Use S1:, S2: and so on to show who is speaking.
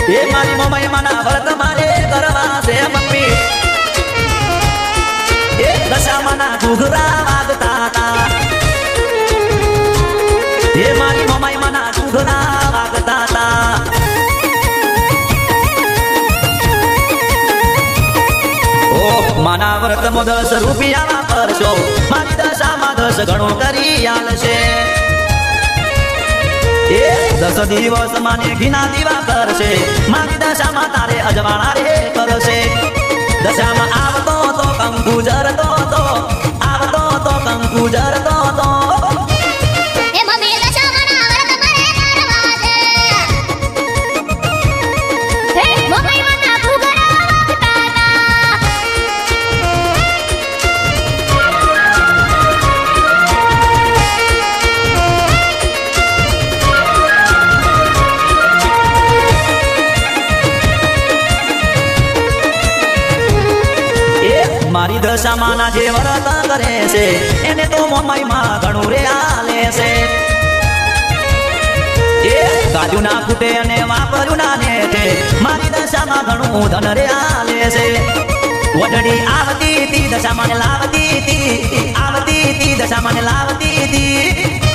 S1: એ મારી મમ્મી માના વ્રત મારે કરવા છે મમ્મી એ દશામાના ઘૂઘરા વાગતા હતા એ મારી મમ્મી માના ઘૂઘરા વાગતા હતા માના વ્રત મો 10 રૂપિયા કરશો મારી દશામાં 10 ગણો કરી આલશે એ 10 દિવસ માને ઘીના દીવા કરશે મારી દશામાં તારે અજવાળા રે કરશે દશામાં આવતો તો કંકુ જરતો તો આવતો તો કંકુ જરતો તો મારી દશામાના જે વ્રત કરે છે એને તો મમ્મીમાં ઘણું રે આલે છે એ કાજુ ના ફૂટે અને વાપર્યું ના ને મારી દશામાં ઘણું ધન રે આલે છે વડડી આવતી તી દશામાને લાવતી તી આવતી તી દશામાને લાવતી તી